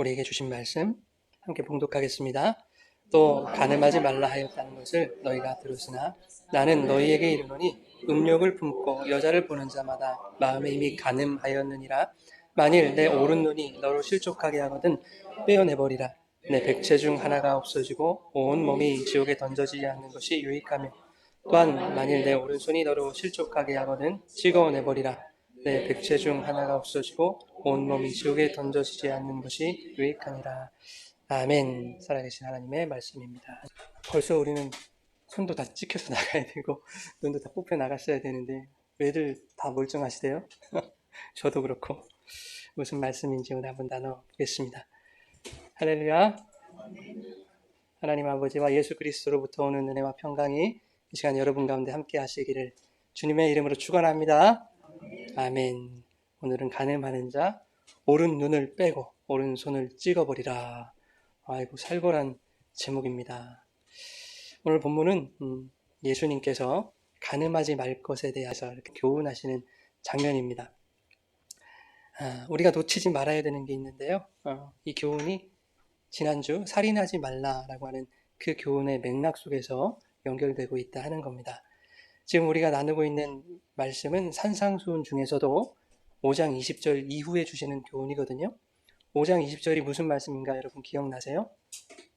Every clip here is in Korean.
우리에게 주신 말씀 함께 봉독하겠습니다. 또 간음하지 말라 하였다는 것을 너희가 들었으나 나는 너희에게 이르노니 음욕을 품고 여자를 보는 자마다 마음에 이미 간음하였느니라. 만일 내 오른눈이 너로 실족하게 하거든 빼어내버리라. 내 백체 중 하나가 없어지고 온 몸이 지옥에 던져지지 않는 것이 유익하며, 또한 만일 내 오른손이 너로 실족하게 하거든 찍어내버리라. 내 백체 중 하나가 없어지고 온 몸이 지옥에 던져지지 않는 것이 유익하니라. 아멘. 살아계신 하나님의 말씀입니다. 벌써 우리는 손도 다 찍혀서 나가야 되고 눈도 다 뽑혀 나갔어야 되는데 왜들 다 멀쩡하시대요? 저도 그렇고. 무슨 말씀인지 오늘 한번 나눠보겠습니다. 할렐루야. 하나님 아버지와 예수 그리스도로부터 오는 은혜와 평강이 이 시간 여러분 가운데 함께 하시기를 주님의 이름으로 축원합니다. 아멘. 오늘은 간음하는 자 오른 눈을 빼고 오른손을 찍어버리라. 아이고, 살벌한 제목입니다. 오늘 본문은 예수님께서 간음하지 말 것에 대해서 이렇게 교훈하시는 장면입니다. 우리가 놓치지 말아야 되는 게 있는데요. 이 교훈이 지난주 살인하지 말라라고 하는 그 교훈의 맥락 속에서 연결되고 있다 하는 겁니다. 지금 우리가 나누고 있는 말씀은 산상수훈 중에서도 5장 20절 이후에 주시는 교훈이거든요. 5장 20절이 무슨 말씀인가 여러분 기억나세요?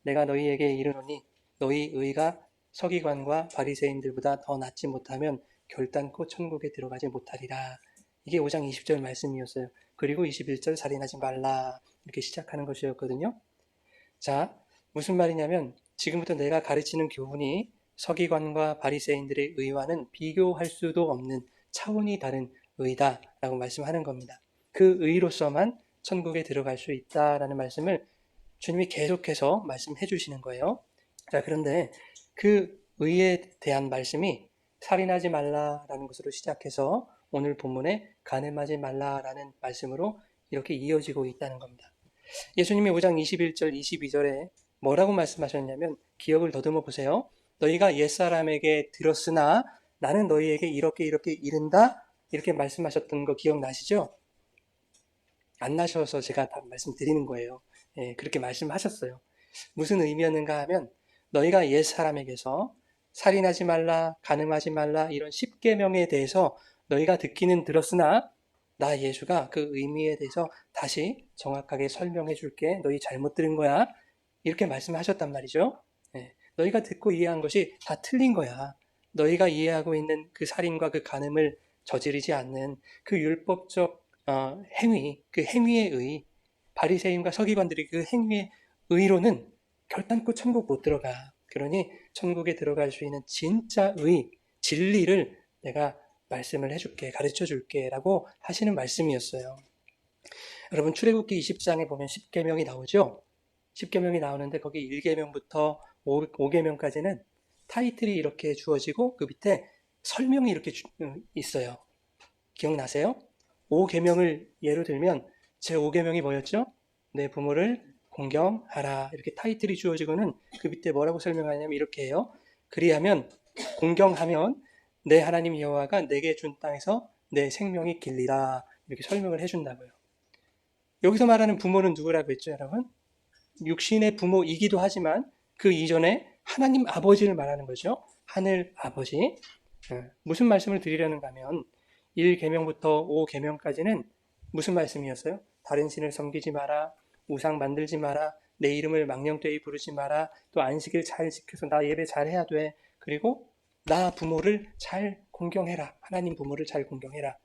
내가 너희에게 이르노니 너희 의가 서기관과 바리새인들보다 더 낫지 못하면 결단코 천국에 들어가지 못하리라. 이게 5장 20절 말씀이었어요. 그리고 21절 살인하지 말라 이렇게 시작하는 것이었거든요. 자, 무슨 말이냐면 지금부터 내가 가르치는 교훈이 서기관과 바리새인들의 의와는 비교할 수도 없는 차원이 다른 의다라고 말씀하는 겁니다. 그 의로서만 천국에 들어갈 수 있다라는 말씀을 주님이 계속해서 말씀해 주시는 거예요. 자, 그런데 그 의에 대한 말씀이 살인하지 말라라는 것으로 시작해서 오늘 본문에 간음하지 말라라는 말씀으로 이렇게 이어지고 있다는 겁니다. 예수님이 5장 21절, 22절에 뭐라고 말씀하셨냐면 기억을 더듬어 보세요. 너희가 옛사람에게 들었으나 나는 너희에게 이렇게 이른다 이렇게 말씀하셨던 거 기억나시죠? 안 나셔서 제가 다 말씀드리는 거예요. 그렇게 말씀하셨어요. 무슨 의미였는가 하면 너희가 옛사람에게서 살인하지 말라, 간음하지 말라 이런 10계명에 대해서 너희가 듣기는 들었으나 나 예수가 그 의미에 대해서 다시 정확하게 설명해 줄게. 너희 잘못 들은 거야. 이렇게 말씀하셨단 말이죠. 너희가 듣고 이해한 것이 다 틀린 거야. 너희가 이해하고 있는 그 살인과 그 간음을 저지르지 않는 그 율법적 행위, 그 행위의 의, 바리새인과 서기관들이 그 행위의 의로는 결단코 천국 못 들어가. 그러니 천국에 들어갈 수 있는 진짜 의, 진리를 내가 말씀을 해줄게, 가르쳐줄게 라고 하시는 말씀이었어요. 여러분 출애굽기 20장에 보면 10계명이 나오죠? 10계명이 나오는데 거기 1계명부터 5계명까지는 타이틀이 이렇게 주어지고 그 밑에 설명이 이렇게 있어요. 기억나세요? 5계명을 예로 들면 제 5계명이 뭐였죠? 내 부모를 공경하라 이렇게 타이틀이 주어지고는 그 밑에 뭐라고 설명하냐면 이렇게 해요. 그리하면 공경하면 내 하나님 여호와가 내게 준 땅에서 내 생명이 길리라 이렇게 설명을 해준다고요. 여기서 말하는 부모는 누구라고 했죠, 여러분? 육신의 부모이기도 하지만 그 이전에 하나님 아버지를 말하는 거죠. 하늘 아버지. 무슨 말씀을 드리려는가 하면 1계명부터 5계명까지는 무슨 말씀이었어요? 다른 신을 섬기지 마라, 우상 만들지 마라, 내 이름을 망령되이 부르지 마라, 또 안식일 잘 지켜서 나 예배 잘 해야 돼. 그리고 나 부모를 잘 공경해라. 하나님 부모를 잘 공경해라.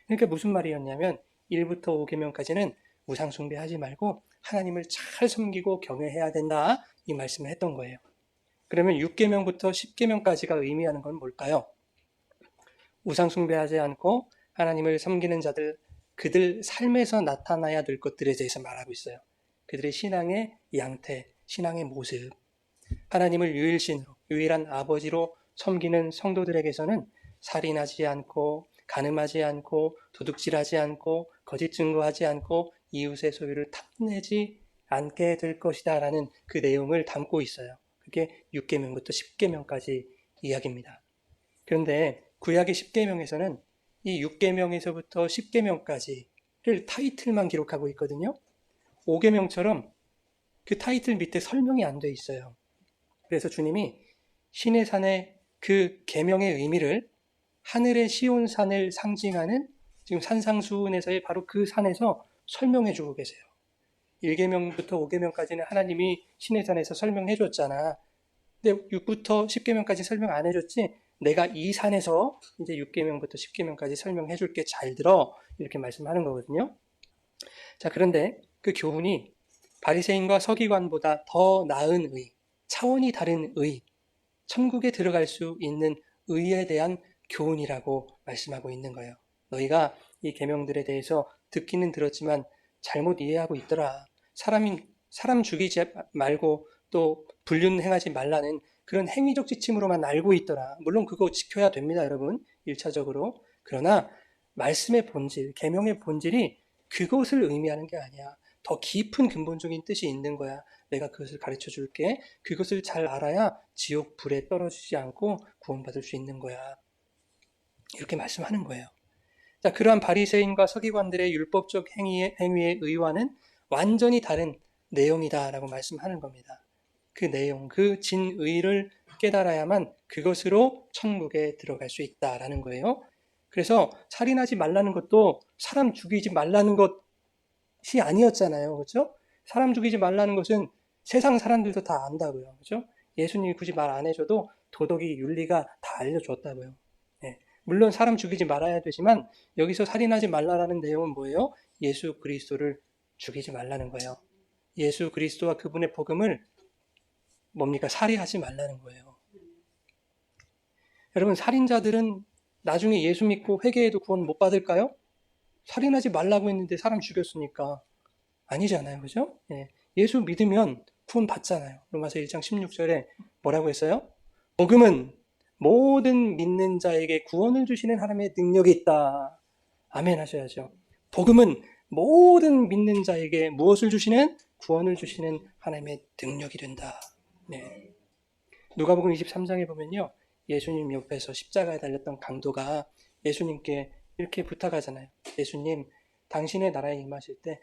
그러니까 무슨 말이었냐면 1부터 5계명까지는 우상 숭배하지 말고 하나님을 잘 섬기고 경외해야 된다. 이 말씀을 했던 거예요. 그러면 6계명부터 10계명까지가 의미하는 건 뭘까요? 우상 숭배하지 않고 하나님을 섬기는 자들, 그들 삶에서 나타나야 될 것들에 대해서 말하고 있어요. 그들의 신앙의 양태, 신앙의 모습. 하나님을 유일신으로, 유일한 아버지로 섬기는 성도들에게서는 살인하지 않고 간음하지 않고 도둑질하지 않고 거짓 증거하지 않고 이웃의 소유를 탐내지 않게 될 것이다 라는 그 내용을 담고 있어요. 그게 6계명부터 10계명까지 이야기입니다. 그런데 구약의 10계명에서는 이 6계명에서부터 10계명까지를 타이틀만 기록하고 있거든요. 5계명처럼 그 타이틀 밑에 설명이 안 돼 있어요. 그래서 주님이 신의 산의 그 계명의 의미를 하늘의 시온산을 상징하는 지금 산상수훈에서의 바로 그 산에서 설명해 주고 계세요. 1계명부터 5계명까지는 하나님이 신의 산에서 설명해 줬잖아. 근데 6부터 10계명까지 설명 안 해줬지? 내가 이 산에서 이제 6계명부터 10계명까지 설명해 줄게. 잘 들어. 이렇게 말씀하는 거거든요. 자, 그런데 그 교훈이 바리새인과 서기관보다 더 나은 의, 차원이 다른 의, 천국에 들어갈 수 있는 의에 대한 교훈이라고 말씀하고 있는 거예요. 너희가 이 계명들에 대해서 듣기는 들었지만 잘못 이해하고 있더라. 사람 죽이지 말고 또 불륜 행하지 말라는 그런 행위적 지침으로만 알고 있더라. 물론 그거 지켜야 됩니다, 여러분. 1차적으로. 그러나 말씀의 본질, 계명의 본질이 그것을 의미하는 게 아니야. 더 깊은 근본적인 뜻이 있는 거야. 내가 그것을 가르쳐 줄게. 그것을 잘 알아야 지옥 불에 떨어지지 않고 구원받을 수 있는 거야. 이렇게 말씀하는 거예요. 자, 그러한 바리새인과 서기관들의 율법적 행위의 의와는 완전히 다른 내용이다라고 말씀하는 겁니다. 그 내용, 그 진의를 깨달아야만 그것으로 천국에 들어갈 수 있다라는 거예요. 그래서 살인하지 말라는 것도 사람 죽이지 말라는 것이 아니었잖아요. 그렇죠? 사람 죽이지 말라는 것은 세상 사람들도 다 안다고요. 그렇죠? 예수님이 굳이 말 안 해줘도 도덕이 윤리가 다 알려줬다고요. 네. 물론 사람 죽이지 말아야 되지만 여기서 살인하지 말라라는 내용은 뭐예요? 예수 그리스도를 죽이지 말라는 거예요. 예수 그리스도와 그분의 복음을 뭡니까? 살해하지 말라는 거예요. 여러분, 살인자들은 나중에 예수 믿고 회개해도 구원 못 받을까요? 살인하지 말라고 했는데 사람 죽였으니까 아니잖아요. 그죠? 예. 예수 믿으면 구원 받잖아요. 로마서 1장 16절에 뭐라고 했어요? 복음은 모든 믿는 자에게 구원을 주시는 하나님의 능력이 있다. 아멘 하셔야죠. 복음은 모든 믿는 자에게 무엇을 주시는? 구원을 주시는 하나님의 능력이 된다. 네. 누가복음 23장에 보면요. 예수님 옆에서 십자가에 달렸던 강도가 예수님께 이렇게 부탁하잖아요. 예수님, 당신의 나라에 임하실 때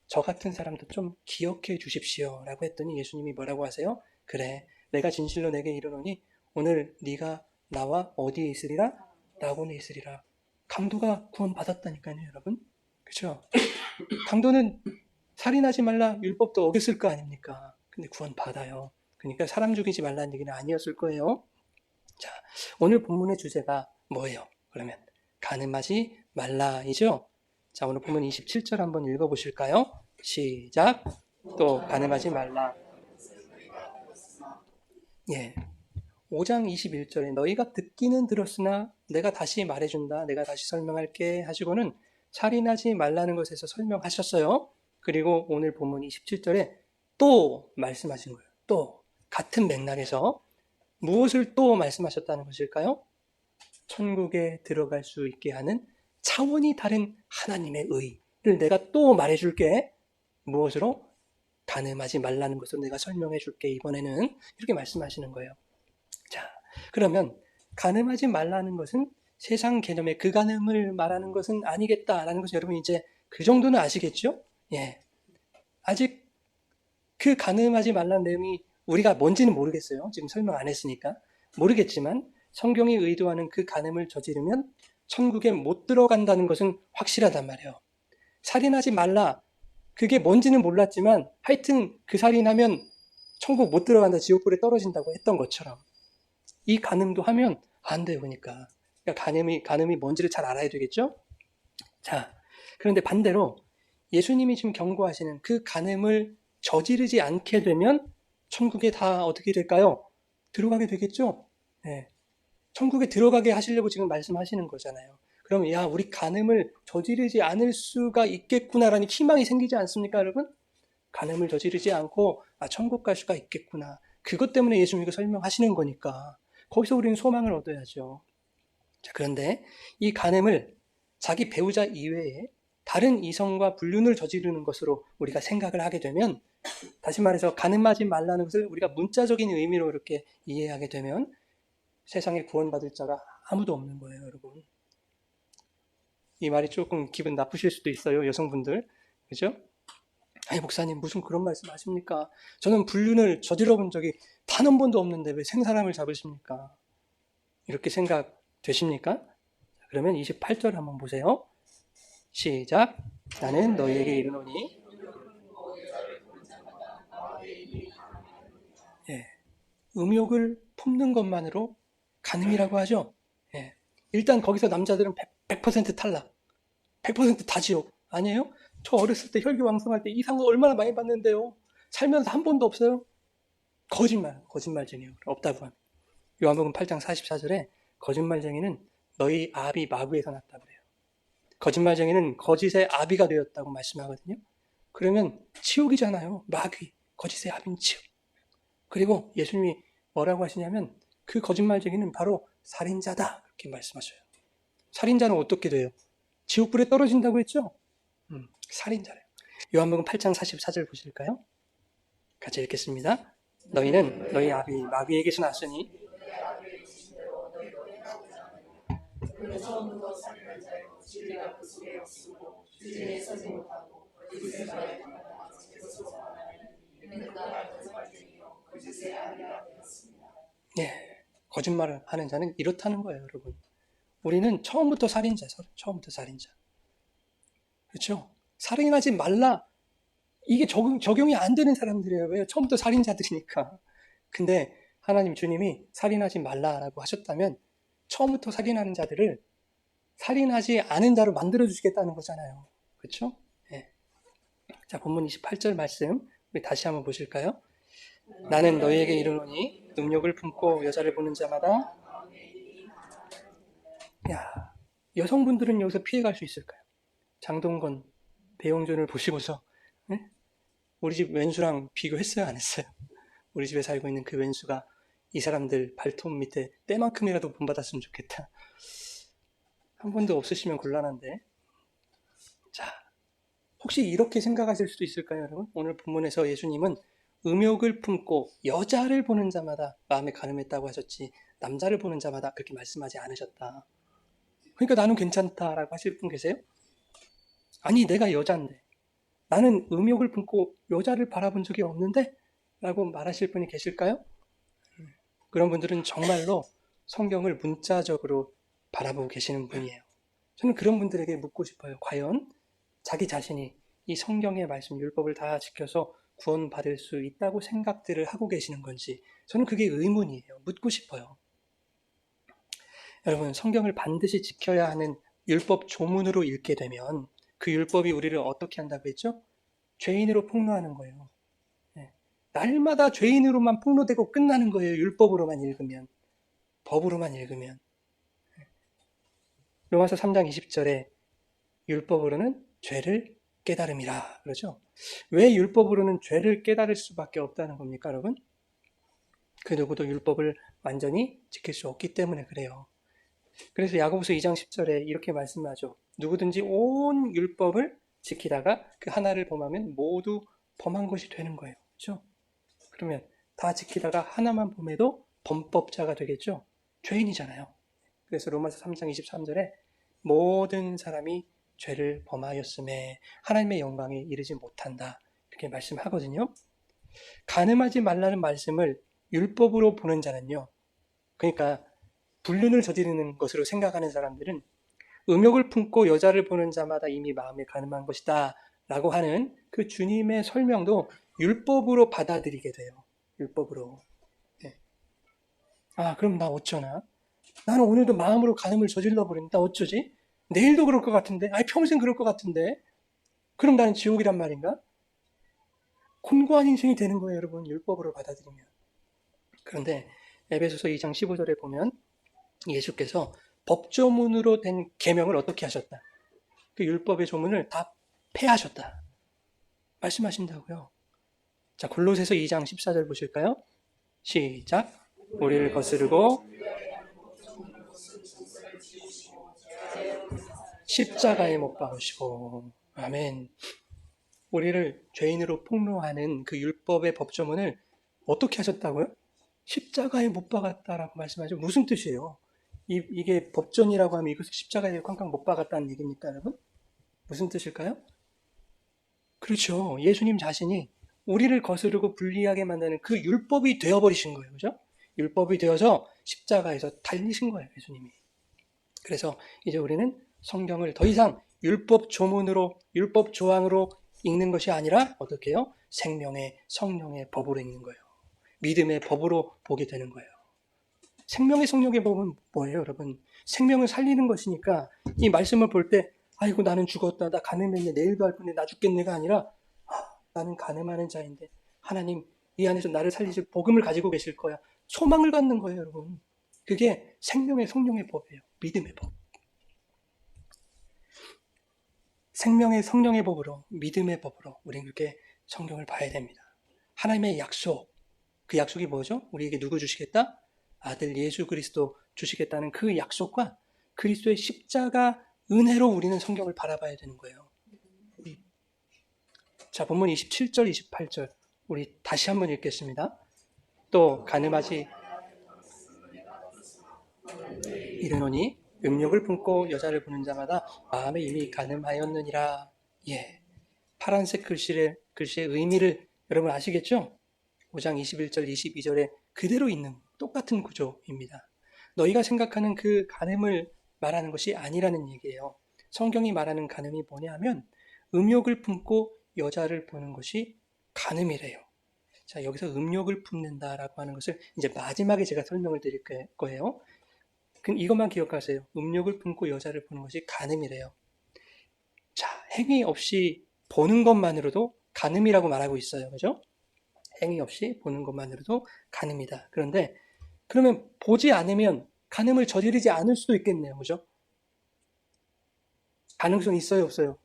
저 같은 사람도 좀 기억해 주십시오. 라고 했더니 예수님이 뭐라고 하세요? 그래, 내가 진실로 내게 이르노니 오늘 네가 나와 어디에 있으리라? 낙원에 있으리라. 강도가 구원 받았다니까요, 여러분. 그렇죠? 강도는 살인하지 말라 율법도 어겼을 거 아닙니까? 근데 구원 받아요. 그러니까 사람 죽이지 말라는 얘기는 아니었을 거예요. 자, 오늘 본문의 주제가 뭐예요? 그러면 간음하지 말라이죠? 자, 오늘 본문 27절 한번 읽어보실까요? 시작. 또 간음하지 말라. 예. 5장 21절에 너희가 듣기는 들었으나 내가 다시 말해준다. 내가 다시 설명할게 하시고는 살인하지 말라는 것에서 설명하셨어요. 그리고 오늘 본문 27절에 또 말씀하신 거예요. 또 같은 맥락에서 무엇을 또 말씀하셨다는 것일까요? 천국에 들어갈 수 있게 하는 차원이 다른 하나님의 의를 내가 또 말해줄게. 무엇으로? 간음하지 말라는 것을 내가 설명해줄게. 이번에는 이렇게 말씀하시는 거예요. 자, 그러면 간음하지 말라는 것은 세상 개념의 그 간음을 말하는 것은 아니겠다라는 것을 여러분 이제 그 정도는 아시겠죠? 예. 아직 그 간음하지 말라는 내용이 우리가 뭔지는 모르겠어요. 지금 설명 안 했으니까. 모르겠지만 성경이 의도하는 그 간음을 저지르면 천국에 못 들어간다는 것은 확실하단 말이에요. 살인하지 말라. 그게 뭔지는 몰랐지만 하여튼 그 살인하면 천국 못 들어간다. 지옥불에 떨어진다고 했던 것처럼 이 간음도 하면 안 돼요. 그러니까 간음이 뭔지를 잘 알아야 되겠죠? 자, 그런데 반대로 예수님이 지금 경고하시는 그 간음을 저지르지 않게 되면 천국에 다 어떻게 될까요? 들어가게 되겠죠? 네. 천국에 들어가게 하시려고 지금 말씀하시는 거잖아요. 그러면 야, 우리 간음을 저지르지 않을 수가 있겠구나라는 희망이 생기지 않습니까, 여러분? 간음을 저지르지 않고 천국 갈 수가 있겠구나. 그것 때문에 예수님이 설명하시는 거니까 거기서 우리는 소망을 얻어야죠. 자, 그런데 이 간음을 자기 배우자 이외에 다른 이성과 불륜을 저지르는 것으로 우리가 생각을 하게 되면, 다시 말해서 간음하지 말라는 것을 우리가 문자적인 의미로 이렇게 이해하게 되면 세상에 구원받을 자가 아무도 없는 거예요, 여러분. 이 말이 조금 기분 나쁘실 수도 있어요, 여성분들. 그죠? 아니 목사님 무슨 그런 말씀 하십니까? 저는 불륜을 저질러 본 적이 단 한 번도 없는데 왜 생사람을 잡으십니까? 이렇게 생각되십니까? 그러면 28절 한번 보세요. 시작. 나는 너희에게 이르노니. 예, 음욕을 품는 것만으로 간음이라고 하죠. 예, 일단 거기서 남자들은 100% 탈락. 100%다 지옥. 아니에요? 저 어렸을 때 혈기왕성할 때 이상한 거 얼마나 많이 봤는데요. 살면서 한 번도 없어요. 거짓말쟁이요. 없다고 합니다. 요한복음 8장 44절에 거짓말쟁이는 너희 아비 마귀에서 났다 그래요. 거짓말쟁이는 거짓의 아비가 되었다고 말씀하거든요. 그러면 지옥이잖아요. 마귀, 거짓의 아비는 지옥. 그리고 예수님이 뭐라고 하시냐면 그 거짓말쟁이는 바로 살인자다 그렇게 말씀하셔요. 살인자는 어떻게 돼요? 지옥불에 떨어진다고 했죠? 살인자래요. 요한복음 8장 44절 보실까요? 같이 읽겠습니다. 너희는 너희 아비 마귀에게서 났으니 예, 거짓말을 하는 자는 이렇다는 거예요, 여러분. 우리는 처음부터 살인자. 그렇죠? 살인하지 말라. 이게 적용이 안 되는 사람들이에요. 왜요? 처음부터 살인자들이니까. 근데 하나님 주님이 살인하지 말라라고 하셨다면 처음부터 살인하는 자들을 살인하지 않은 자로 만들어 주시겠다는 거잖아요. 그렇죠? 예. 자, 본문 28절 말씀 우리 다시 한번 보실까요? 나는 너희에게 이르노니 음욕을 품고 여자를 보는 자마다 야, 여성분들은 여기서 피해갈 수 있을까요? 장동건, 배용준을 보시고서 네? 우리 집 왼수랑 비교했어요? 안 했어요? 우리 집에 살고 있는 그 왼수가 이 사람들 발톱 밑에 때만큼이라도 본받았으면 좋겠다. 한 번도 없으시면 곤란한데. 자, 혹시 이렇게 생각하실 수도 있을까요, 여러분? 오늘 본문에서 예수님은 음욕을 품고 여자를 보는 자마다 마음에 간음했다고 하셨지 남자를 보는 자마다 그렇게 말씀하지 않으셨다. 그러니까 나는 괜찮다라고 하실 분 계세요? 아니 내가 여자인데 나는 음욕을 품고 여자를 바라본 적이 없는데? 라고 말하실 분이 계실까요? 그런 분들은 정말로 성경을 문자적으로 바라보고 계시는 분이에요. 저는 그런 분들에게 묻고 싶어요. 과연 자기 자신이 이 성경의 말씀, 율법을 다 지켜서 구원받을 수 있다고 생각들을 하고 계시는 건지 저는 그게 의문이에요. 묻고 싶어요. 여러분, 성경을 반드시 지켜야 하는 율법 조문으로 읽게 되면 그 율법이 우리를 어떻게 한다고 했죠? 죄인으로 폭로하는 거예요. 네. 날마다 죄인으로만 폭로되고 끝나는 거예요. 율법으로만 읽으면. 법으로만 읽으면. 로마서 3장 20절에 율법으로는 죄를 깨달음이라 그러죠. 왜 율법으로는 죄를 깨달을 수밖에 없다는 겁니까, 여러분? 그 누구도 율법을 완전히 지킬 수 없기 때문에 그래요. 그래서 야고보서 2장 10절에 이렇게 말씀하죠. 누구든지 온 율법을 지키다가 그 하나를 범하면 모두 범한 것이 되는 거예요. 그렇죠? 그러면 다 지키다가 하나만 범해도 범법자가 되겠죠? 죄인이잖아요. 그래서 로마서 3장 23절에 모든 사람이 죄를 범하였음에 하나님의 영광에 이르지 못한다. 이렇게 말씀하거든요. 간음하지 말라는 말씀을 율법으로 보는 자는요. 그러니까 불륜을 저지르는 것으로 생각하는 사람들은 음욕을 품고 여자를 보는 자마다 이미 마음에 간음한 것이다 라고 하는 그 주님의 설명도 율법으로 받아들이게 돼요. 율법으로. 네. 아, 그럼 나 어쩌나? 나는 오늘도 마음으로 간음을 저질러 버린다. 어쩌지? 내일도 그럴 것 같은데? 아니, 평생 그럴 것 같은데? 그럼 나는 지옥이란 말인가? 곤고한 인생이 되는 거예요, 여러분. 율법으로 받아들이면. 그런데 에베소서 2장 15절에 보면 예수께서 법조문으로 된 계명을 어떻게 하셨다? 그 율법의 조문을 다 폐하셨다. 말씀하신다고요. 자, 골로새서 2장 14절 보실까요? 시작. 우리를 거스르고 십자가에 못 박으시고 아멘. 우리를 죄인으로 폭로하는 그 율법의 법조문을 어떻게 하셨다고요? 십자가에 못 박았다라고 말씀하죠. 무슨 뜻이에요? 이게 법전이라고 하면 이것을 십자가에 쾅쾅 못 박았다는 얘기입니까, 여러분? 무슨 뜻일까요? 그렇죠. 예수님 자신이 우리를 거스르고 불리하게 만드는 그 율법이 되어버리신 거예요. 그죠? 율법이 되어서 십자가에서 달리신 거예요. 예수님이. 그래서 이제 우리는 성경을 더 이상 율법 조문으로, 율법 조항으로 읽는 것이 아니라 어떻게 해요? 생명의 성령의 법으로 읽는 거예요. 믿음의 법으로 보게 되는 거예요. 생명의 성령의 법은 뭐예요, 여러분? 생명을 살리는 것이니까 이 말씀을 볼 때 아이고 나는 죽었다, 나 가늠했네, 내일도 할 건데 나 죽겠네가 아니라 나는 가늠하는 자인데 하나님 이 안에서 나를 살리실 복음을 가지고 계실 거야. 소망을 갖는 거예요, 여러분. 그게 생명의 성령의 법이에요. 믿음의 법. 생명의 성령의 법으로, 믿음의 법으로 우리는 그렇게 성경을 봐야 됩니다. 하나님의 약속, 그 약속이 뭐죠? 우리에게 누구 주시겠다? 아들 예수 그리스도 주시겠다는 그 약속과 그리스도의 십자가 은혜로 우리는 성경을 바라봐야 되는 거예요. 자, 본문 27절, 28절 우리 다시 한번 읽겠습니다. 또 가늠하지 이르노니 음욕을 품고 여자를 보는 자마다 마음에 이미 가늠하였느니라. 예, 파란색 글씨의 의미를 여러분 아시겠죠? 5장 21절, 22절에 그대로 있는 똑같은 구조입니다. 너희가 생각하는 그 간음을 말하는 것이 아니라는 얘기예요. 성경이 말하는 간음이 뭐냐 하면 음욕을 품고 여자를 보는 것이 간음이래요. 자, 여기서 음욕을 품는다라고 하는 것을 이제 마지막에 제가 설명을 드릴 거예요. 이것만 기억하세요. 음욕을 품고 여자를 보는 것이 간음이래요. 자, 행위 없이 보는 것만으로도 간음이라고 말하고 있어요. 그죠? 행위 없이 보는 것만으로도 간음이다. 그런데 그러면 보지 않으면 간음을 저지르지 않을 수도 있겠네요. 그죠? 가능성이 있어요, 없어요?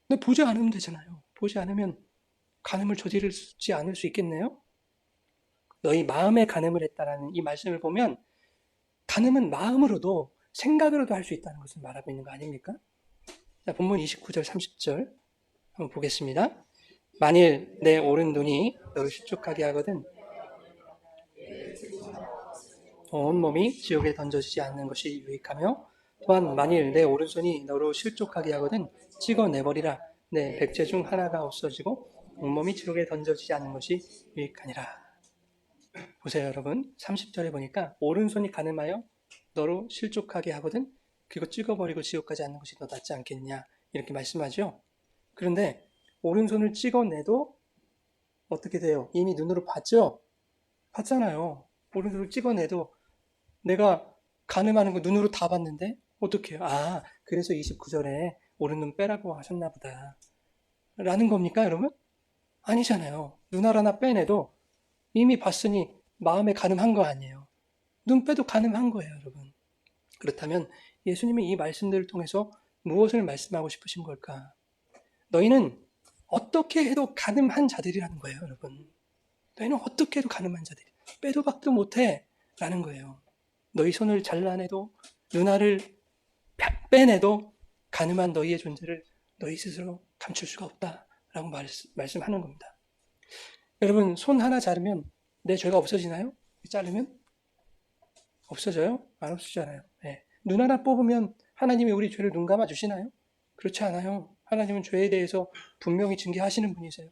근데 보지 않으면 되잖아요. 보지 않으면 간음을 저지르지 않을 수 있겠네요? 너희 마음에 간음을 했다라는 이 말씀을 보면 간음은 마음으로도 생각으로도 할 수 있다는 것을 말하고 있는 거 아닙니까? 자, 본문 29절, 30절 한번 보겠습니다. 만일 내 오른눈이 너를 실족하게 하거든 온몸이 지옥에 던져지지 않는 것이 유익하며 또한 만일 내 오른손이 너로 실족하게 하거든 찍어내버리라. 내 백제 중 하나가 없어지고 온몸이 지옥에 던져지지 않는 것이 유익하니라. 보세요, 여러분. 30절에 보니까 오른손이 가늠하여 너로 실족하게 하거든 그거 찍어버리고 지옥 가지 않는 것이 더 낫지 않겠냐 이렇게 말씀하죠. 그런데 오른손을 찍어내도 어떻게 돼요? 이미 눈으로 봤죠? 봤잖아요. 오른손을 찍어내도 내가 가늠하는 거 눈으로 다 봤는데 어떻게 해요? 아, 그래서 29절에 오른눈 빼라고 하셨나 보다. 라는 겁니까, 여러분? 아니잖아요. 눈 하나 빼내도 이미 봤으니 마음에 가늠한 거 아니에요. 눈 빼도 가늠한 거예요, 여러분. 그렇다면 예수님이 이 말씀들을 통해서 무엇을 말씀하고 싶으신 걸까? 너희는 어떻게 해도 가늠한 자들이라는 거예요, 여러분. 너희는 어떻게 해도 가늠한 자들이. 빼도 박도 못해. 라는 거예요. 너희 손을 잘라내도 눈알을 빼내도 가늠한 너희의 존재를 너희 스스로 감출 수가 없다라고 말씀하는 겁니다. 여러분, 손 하나 자르면 내 죄가 없어지나요? 자르면? 없어져요? 안 없어지잖아요. 네. 눈 하나 뽑으면 하나님이 우리 죄를 눈 감아 주시나요? 그렇지 않아요. 하나님은 죄에 대해서 분명히 징계하시는 분이세요.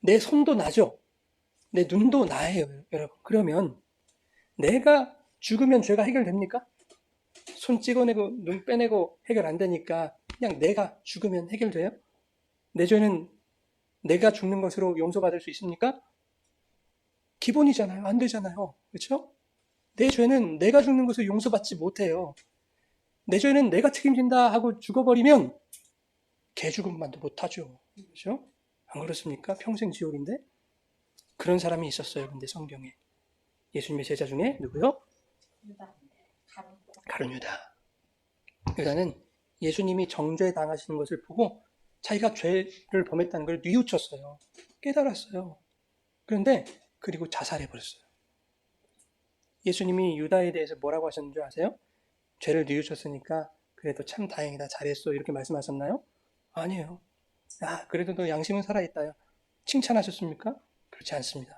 내 손도 나죠? 내 눈도 나예요, 여러분. 그러면 내가 죽으면 죄가 해결됩니까? 손 찍어내고 눈 빼내고 해결 안 되니까 그냥 내가 죽으면 해결돼요? 내 죄는 내가 죽는 것으로 용서받을 수 있습니까? 기본이잖아요. 안 되잖아요. 그렇죠? 내 죄는 내가 죽는 것을 용서받지 못해요. 내 죄는 내가 책임진다 하고 죽어버리면 개 죽음만도 못하죠. 그렇죠? 안 그렇습니까? 평생 지옥인데? 그런 사람이 있었어요. 근데 성경에. 예수님의 제자 중에 누구요? 가룟 유다. 유다는 예수님이 정죄 당하시는 것을 보고 자기가 죄를 범했다는 걸 뉘우쳤어요. 깨달았어요. 그런데 그리고 자살해버렸어요. 예수님이 유다에 대해서 뭐라고 하셨는 줄 아세요? 죄를 뉘우쳤으니까 그래도 참 다행이다, 잘했어 이렇게 말씀하셨나요? 아니에요. 야, 그래도 너 양심은 살아있다. 칭찬하셨습니까? 그렇지 않습니다.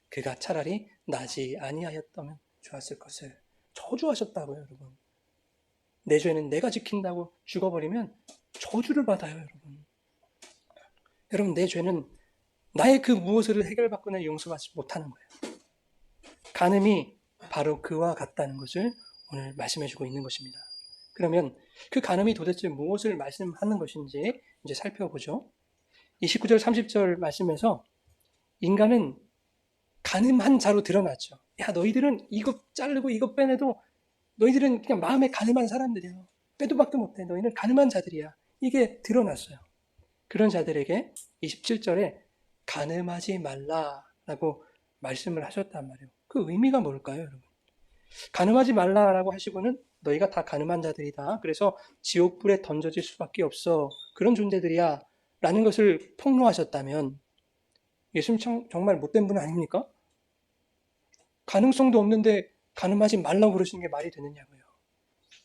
그가 차라리 나지 아니하였다면 좋았을 것을 저주하셨다고요, 여러분. 내 죄는 내가 지킨다고 죽어버리면 저주를 받아요, 여러분. 여러분, 내 죄는 나의 그 무엇을 해결받거나 용서받지 못하는 거예요. 간음이 바로 그와 같다는 것을 오늘 말씀해주고 있는 것입니다. 그러면 그 간음이 도대체 무엇을 말씀하는 것인지 이제 살펴보죠. 29절, 30절 말씀에서 인간은 간음한 자로 드러났죠. 야, 너희들은 이거 자르고 이거 빼내도 너희들은 그냥 마음에 간음한 사람들이야. 빼도 박도 못해. 너희는 간음한 자들이야. 이게 드러났어요. 그런 자들에게 27절에 간음하지 말라라고 말씀을 하셨단 말이에요. 그 의미가 뭘까요, 여러분? 간음하지 말라라고 하시고는 너희가 다 간음한 자들이다. 그래서 지옥불에 던져질 수밖에 없어. 그런 존재들이야. 라는 것을 폭로하셨다면 예수님 정말 못된 분 아닙니까? 가능성도 없는데 간음하지 말라고 그러시는 게 말이 되느냐고요.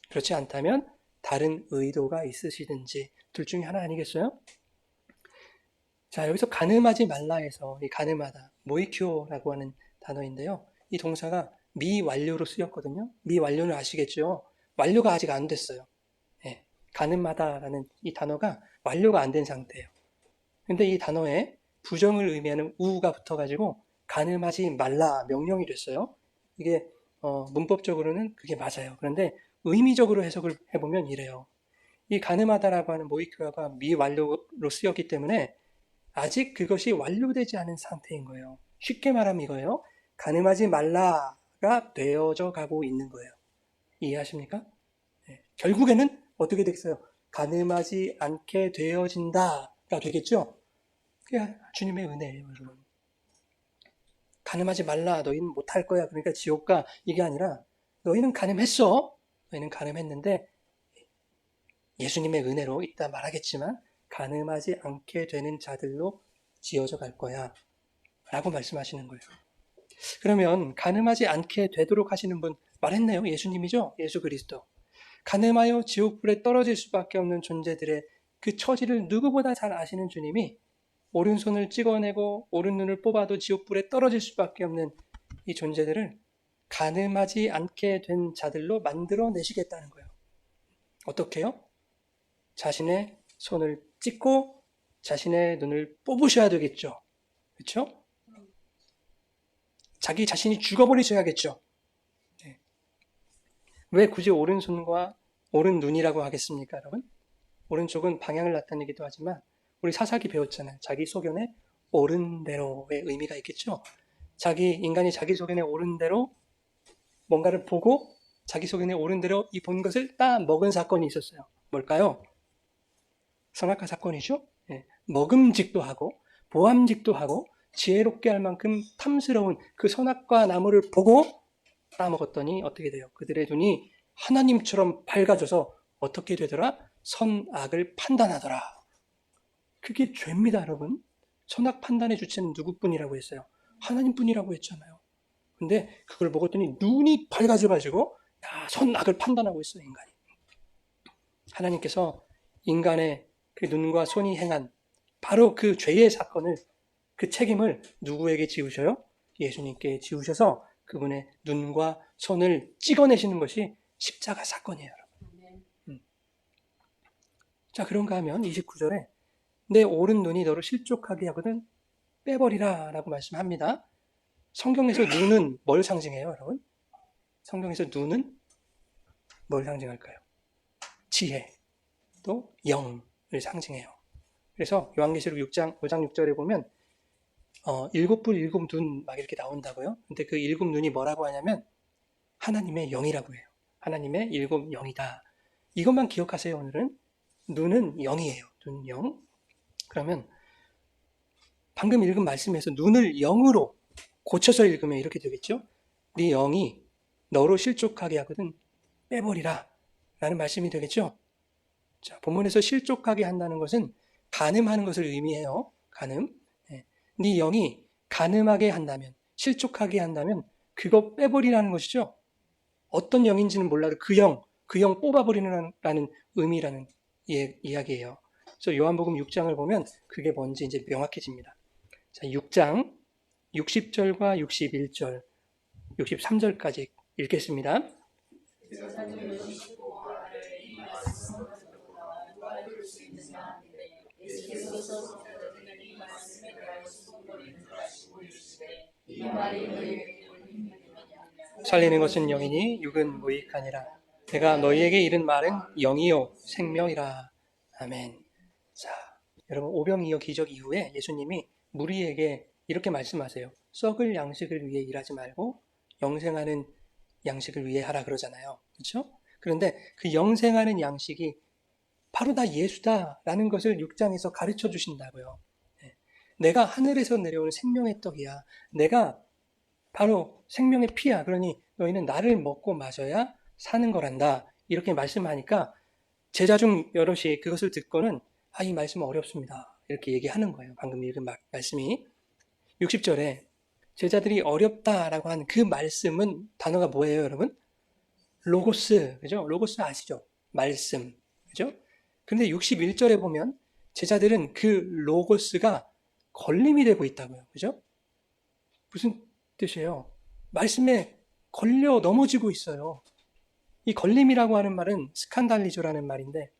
그렇지 않다면 다른 의도가 있으시든지 둘 중에 하나 아니겠어요? 자, 여기서 간음하지 말라에서 이 간음하다, 모이큐오라고 하는 단어인데요. 이 동사가 미완료로 쓰였거든요. 미완료는 아시겠죠? 완료가 아직 안 됐어요. 예, 간음하다라는 이 단어가 완료가 안 된 상태예요. 근데 이 단어에 부정을 의미하는 우가 붙어가지고 간음하지 말라 명령이 됐어요. 이게 문법적으로는 그게 맞아요. 그런데 의미적으로 해석을 해보면 이래요. 이 간음하다라고 하는 모이큐어가 미완료로 쓰였기 때문에 아직 그것이 완료되지 않은 상태인 거예요. 쉽게 말하면 이거예요. 간음하지 말라가 되어져 가고 있는 거예요. 이해하십니까? 네. 결국에는 어떻게 되겠어요? 간음하지 않게 되어진다가 되겠죠? 그게 주님의 은혜예요, 여러분. 간음하지 말라, 너희는 못할 거야. 그러니까 지옥가 이게 아니라 너희는 간음했어. 너희는 간음했는데 예수님의 은혜로 이따 말하겠지만 간음하지 않게 되는 자들로 지어져 갈 거야. 라고 말씀하시는 거예요. 그러면 간음하지 않게 되도록 하시는 분 말했네요. 예수님이죠. 예수 그리스도. 간음하여 지옥불에 떨어질 수밖에 없는 존재들의 그 처지를 누구보다 잘 아시는 주님이 오른손을 찍어내고 오른 눈을 뽑아도 지옥불에 떨어질 수밖에 없는 이 존재들을 간음하지 않게 된 자들로 만들어내시겠다는 거예요. 어떻게요? 자신의 손을 찍고 자신의 눈을 뽑으셔야 되겠죠. 그렇죠? 자기 자신이 죽어버리셔야겠죠. 네. 왜 굳이 오른손과 오른 눈이라고 하겠습니까, 여러분? 오른쪽은 방향을 나타내기도 하지만 우리 사사기 배웠잖아요. 자기 소견에 옳은 대로의 의미가 있겠죠. 인간이 자기 소견에 옳은 대로 뭔가를 보고 자기 소견에 옳은 대로 이 본 것을 딱 먹은 사건이 있었어요. 뭘까요? 선악과 사건이죠. 예, 먹음직도 하고 보암직도 하고 지혜롭게 할 만큼 탐스러운 그 선악과 나무를 보고 따먹었더니 어떻게 돼요? 그들의 눈이 하나님처럼 밝아져서 어떻게 되더라? 선악을 판단하더라. 그게 죄입니다, 여러분. 선악 판단의 주체는 누구뿐이라고 했어요? 하나님뿐이라고 했잖아요. 근데 그걸 먹었더니 눈이 밝아져가지고 선악을 판단하고 있어요, 인간이. 하나님께서 인간의 그 눈과 손이 행한 바로 그 죄의 사건을, 그 책임을 누구에게 지우셔요? 예수님께 지우셔서 그분의 눈과 손을 찍어내시는 것이 십자가 사건이에요, 여러분. 자, 그런가 하면 29절에 내 오른 눈이 너를 실족하게 하거든 빼버리라 라고 말씀합니다. 성경에서 눈은 뭘 상징해요, 여러분? 성경에서 눈은 뭘 상징할까요? 지혜, 또 영을 상징해요. 그래서 요한계시록 6장 5장 6절에 보면 일곱 불 일곱 눈 막 이렇게 나온다고요. 근데 그 일곱 눈이 뭐라고 하냐면 하나님의 영이라고 해요. 하나님의 일곱 영이다. 이것만 기억하세요. 오늘은 눈은 영이에요. 눈 영. 그러면 방금 읽은 말씀에서 눈을 영으로 고쳐서 읽으면 이렇게 되겠죠. 네 영이 너로 실족하게 하거든 빼버리라 라는 말씀이 되겠죠. 자, 본문에서 실족하게 한다는 것은 간음하는 것을 의미해요. 간음. 네 영이 간음하게 한다면, 실족하게 한다면 그거 빼버리라는 것이죠. 어떤 영인지는 몰라도 그 영 뽑아버리라는 의미라는 이야기예요. 그래서 요한복음 6장을 보면 그게 뭔지 이제 명확해집니다. 자, 6장 60절과 61절, 63절까지 읽겠습니다. 살리는 것은 영이니 육은 무익하니라. 내가 너희에게 이른 말은 영이요 생명이라. 아멘. 자, 여러분 오병이어 기적 이후에 예수님이 무리에게 이렇게 말씀하세요. 썩을 양식을 위해 일하지 말고 영생하는 양식을 위해 하라 그러잖아요. 그렇죠? 그런데 그 영생하는 양식이 바로 다 예수다라는 것을 6장에서 가르쳐 주신다고요. 내가 하늘에서 내려오는 생명의 떡이야. 내가 바로 생명의 피야. 그러니 너희는 나를 먹고 마셔야 사는 거란다. 이렇게 말씀하니까 제자 중 여럿이 그것을 듣고는 이 말씀은 어렵습니다. 이렇게 얘기하는 거예요. 방금 읽은 말씀이. 60절에 제자들이 어렵다라고 한 그 말씀은 단어가 뭐예요, 여러분? 로고스. 그죠? 로고스 아시죠? 말씀. 그죠? 그런데 61절에 보면 제자들은 그 로고스가 걸림이 되고 있다고요. 그죠? 무슨 뜻이에요? 말씀에 걸려 넘어지고 있어요. 이 걸림이라고 하는 말은 스칸달리조라는 말인데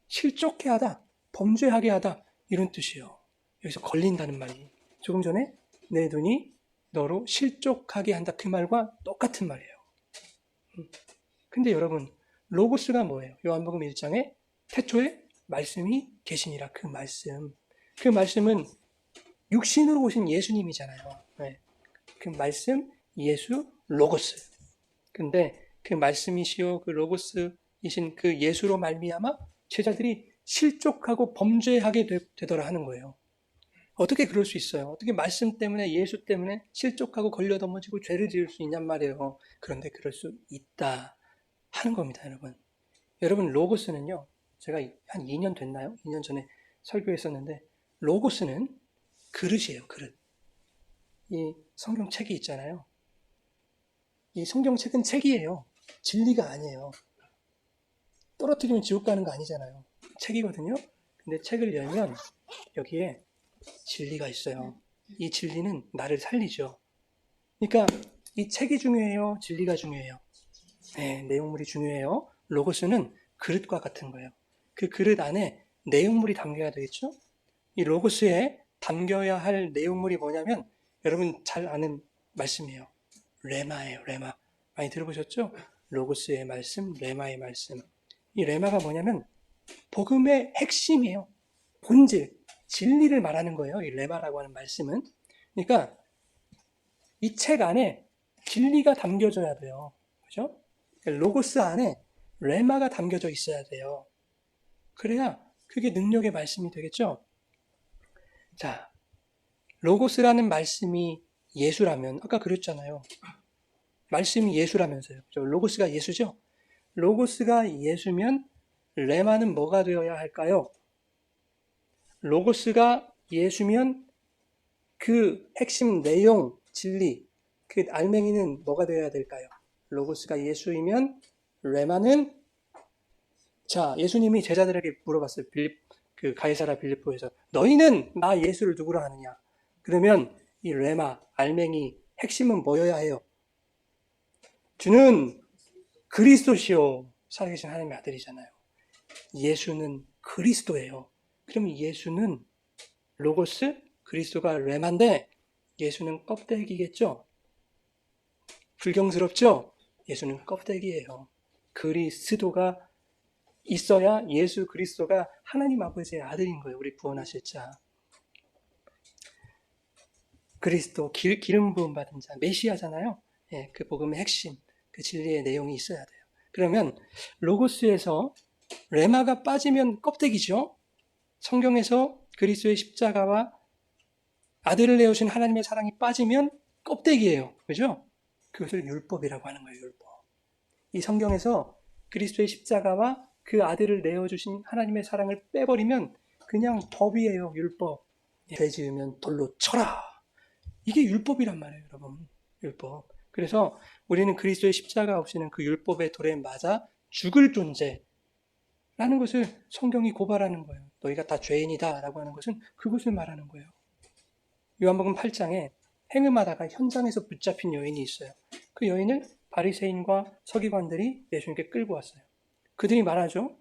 실족해 하다, 범죄하게 하다 이런 뜻이에요. 여기서 걸린다는 말이 조금 전에 내 눈이 너로 실족하게 한다 그 말과 똑같은 말이에요. 근데 여러분 로고스가 뭐예요? 요한복음 1장에 태초에 말씀이 계시니라 그 말씀은 육신으로 오신 예수님이잖아요. 네. 그 말씀 예수 로고스. 근데 그 말씀이시요 그 로고스이신 그 예수로 말미암아 제자들이 실족하고 범죄하게 되더라 하는 거예요. 어떻게 그럴 수 있어요? 어떻게 말씀 때문에 예수 때문에 실족하고 걸려 넘어지고 죄를 지을 수 있냔 말이에요. 그런데 그럴 수 있다 하는 겁니다, 여러분. 여러분 로고스는요. 제가 한 2년 됐나요? 2년 전에 설교했었는데 로고스는 그릇이에요, 그릇. 이 성경책이 있잖아요. 이 성경책은 책이에요. 진리가 아니에요. 떨어뜨리면 지옥 가는 거 아니잖아요. 책이거든요. 근데 책을 열면 여기에 진리가 있어요. 이 진리는 나를 살리죠. 그러니까 이 책이 중요해요? 진리가 중요해요? 네, 내용물이 중요해요. 로고스는 그릇과 같은 거예요. 그 그릇 안에 내용물이 담겨야 되겠죠? 이 로고스에 담겨야 할 내용물이 뭐냐면 여러분 잘 아는 말씀이에요. 레마예요. 레마. 많이 들어보셨죠? 로고스의 말씀, 레마의 말씀. 이 레마가 뭐냐면 복음의 핵심이에요. 본질, 진리를 말하는 거예요. 이 레마라고 하는 말씀은. 그러니까 이 책 안에 진리가 담겨져야 돼요. 그죠? 로고스 안에 레마가 담겨져 있어야 돼요. 그래야 그게 능력의 말씀이 되겠죠? 자, 로고스라는 말씀이 예수라면 아까 그랬잖아요. 말씀이 예수라면서요. 로고스가 예수죠? 로고스가 예수면 레마는 뭐가 되어야 할까요? 로고스가 예수면 그 핵심 내용, 진리, 그 알맹이는 뭐가 되어야 될까요? 로고스가 예수이면 레마는 자, 예수님이 제자들에게 물어봤어요. 그 가이사라 빌립보에서 너희는 나 예수를 누구로 하느냐? 그러면 이 레마, 알맹이, 핵심은 뭐여야 해요? 주는 그리스도시요. 살아계신 하나님의 아들이잖아요. 예수는 그리스도예요. 그러면 예수는 로고스, 그리스도가 레마인데 예수는 껍데기겠죠? 불경스럽죠? 예수는 껍데기예요. 그리스도가 있어야 예수 그리스도가 하나님 아버지의 아들인 거예요. 우리 구원하실 자. 그리스도, 기름 부음 받은 자, 메시아잖아요. 예, 그 복음의 핵심, 그 진리의 내용이 있어야 돼요. 그러면 로고스에서 레마가 빠지면 껍데기죠. 성경에서 그리스도의 십자가와 아들을 내어주신 하나님의 사랑이 빠지면 껍데기예요. 그죠? 그것을 율법이라고 하는 거예요. 율법. 이 성경에서 그리스도의 십자가와 그 아들을 내어주신 하나님의 사랑을 빼버리면 그냥 법이에요. 율법. 죄 지으면 돌로 쳐라. 이게 율법이란 말이에요. 여러분. 율법. 그래서 우리는 그리스도의 십자가 없이는 그 율법의 돌에 맞아 죽을 존재라는 것을 성경이 고발하는 거예요. 너희가 다 죄인이다 라고 하는 것은 그것을 말하는 거예요. 요한복음 8장에 행음하다가 현장에서 붙잡힌 여인이 있어요. 그 여인을 바리새인과 서기관들이 예수님께 끌고 왔어요. 그들이 말하죠.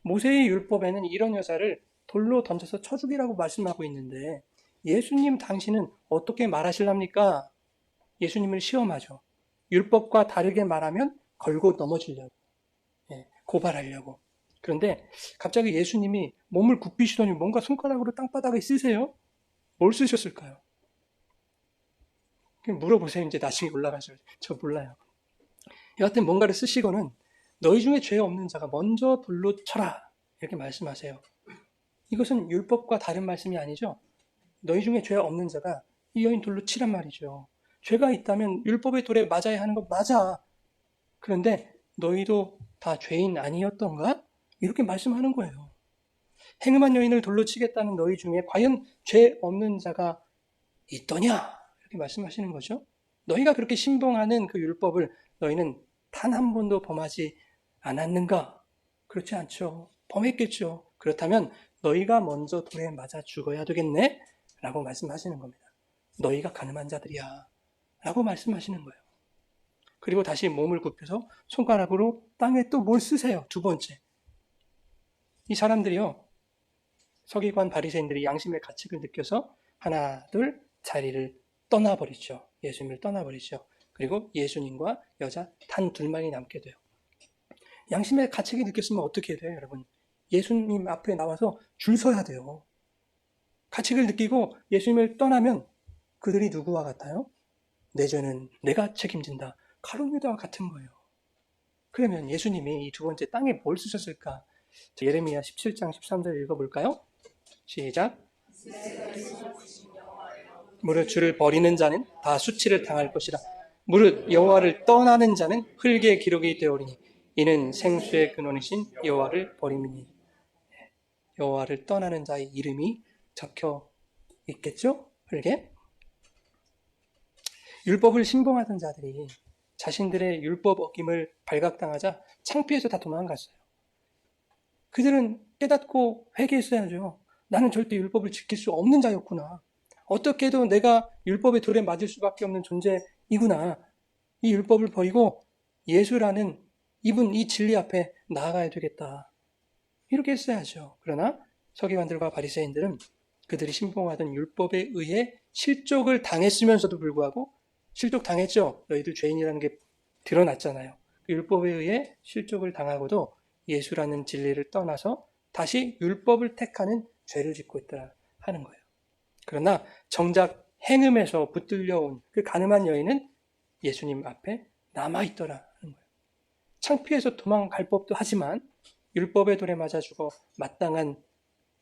모세의 율법에는 이런 여자를 돌로 던져서 쳐 죽이라고 말씀하고 있는데 예수님 당신은 어떻게 말하실랍니까? 예수님을 시험하죠. 율법과 다르게 말하면 걸고 넘어지려고, 고발하려고. 그런데 갑자기 예수님이 몸을 굽히시더니 뭔가 손가락으로 땅바닥에 쓰세요? 뭘 쓰셨을까요? 물어보세요. 이제 나중에 올라가서. 저 몰라요. 여하튼 뭔가를 쓰시고는 너희 중에 죄 없는 자가 먼저 돌로 쳐라. 이렇게 말씀하세요. 이것은 율법과 다른 말씀이 아니죠. 너희 중에 죄 없는 자가 이 여인 돌로 치란 말이죠. 죄가 있다면 율법의 돌에 맞아야 하는 거 맞아. 그런데 너희도 다 죄인 아니었던가? 이렇게 말씀하는 거예요. 행음한 여인을 돌로 치겠다는 너희 중에 과연 죄 없는 자가 있더냐? 이렇게 말씀하시는 거죠. 너희가 그렇게 신봉하는 그 율법을 너희는 단 한 번도 범하지 않았는가? 그렇지 않죠. 범했겠죠. 그렇다면 너희가 먼저 돌에 맞아 죽어야 되겠네? 라고 말씀하시는 겁니다. 너희가 가늠한 자들이야. 라고 말씀하시는 거예요. 그리고 다시 몸을 굽혀서 손가락으로 땅에 또 뭘 쓰세요. 두 번째. 이 사람들이요. 서기관 바리새인들이 양심의 가책을 느껴서 하나, 둘 자리를 떠나버리죠. 예수님을 떠나버리죠. 그리고 예수님과 여자 단 둘만이 남게 돼요. 양심의 가책이 느꼈으면 어떻게 돼요, 여러분? 예수님 앞에 나와서 줄 서야 돼요. 가책을 느끼고 예수님을 떠나면 그들이 누구와 같아요? 내 죄는 내가 책임진다. 가룟유다와 같은 거예요. 그러면 예수님이 이 두 번째 땅에 뭘 쓰셨을까? 예레미야 17장 13절 읽어볼까요? 시작. 무릇 주를 버리는 자는 다 수치를 당할 것이라. 무릇 여호와를 떠나는 자는 흙의 기록이 되오리니 이는 생수의 근원이신 여호와를 버림이니. 여호와를 떠나는 자의 이름이 적혀 있겠죠? 흙에. 율법을 신봉하던 자들이 자신들의 율법 어김을 발각당하자 창피해서 다 도망갔어요. 그들은 깨닫고 회개했어야죠. 나는 절대 율법을 지킬 수 없는 자였구나. 어떻게 해도 내가 율법의 돌에 맞을 수밖에 없는 존재이구나. 이 율법을 버리고 예수라는 이분, 이 진리 앞에 나아가야 되겠다. 이렇게 했어야죠. 그러나 서기관들과 바리새인들은 그들이 신봉하던 율법에 의해 실족을 당했으면서도 불구하고 실족당했죠. 너희들 죄인이라는 게 드러났잖아요. 그 율법에 의해 실족을 당하고도 예수라는 진리를 떠나서 다시 율법을 택하는 죄를 짓고 있더라 하는 거예요. 그러나 정작 행음에서 붙들려온 그 가늠한 여인은 예수님 앞에 남아있더라 하는 거예요. 창피해서 도망갈 법도 하지만 율법의 돌에 맞아 죽어 마땅한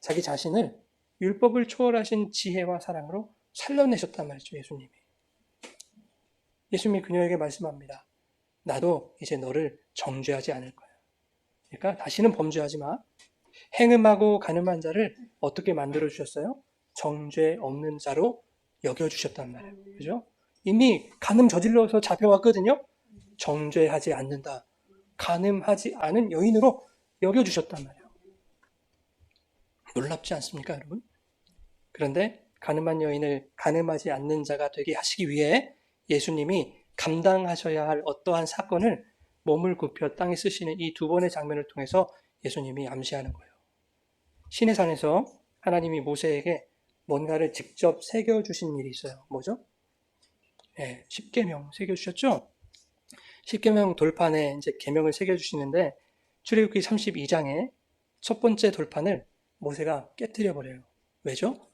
자기 자신을 율법을 초월하신 지혜와 사랑으로 살려내셨단 말이죠. 예수님이. 예수님이 그녀에게 말씀합니다. 나도 이제 너를 정죄하지 않을 거야. 그러니까 다시는 범죄하지 마. 행음하고 가늠한 자를 어떻게 만들어 주셨어요? 정죄 없는 자로 여겨주셨단 말이에요. 그죠? 이미 간음 저질러서 잡혀왔거든요. 정죄하지 않는다. 간음하지 않은 여인으로 여겨주셨단 말이에요. 놀랍지 않습니까, 여러분? 그런데 간음한 여인을 간음하지 않는 자가 되게 하시기 위해 예수님이 감당하셔야 할 어떠한 사건을 몸을 굽혀 땅에 쓰시는 이 두 번의 장면을 통해서 예수님이 암시하는 거예요. 신의 산에서 하나님이 모세에게 뭔가를 직접 새겨주신 일이 있어요. 뭐죠? 네, 십계명 새겨주셨죠? 십계명 돌판에 이제 계명을 새겨주시는데 출애굽기 32장에 첫 번째 돌판을 모세가 깨뜨려 버려요. 왜죠?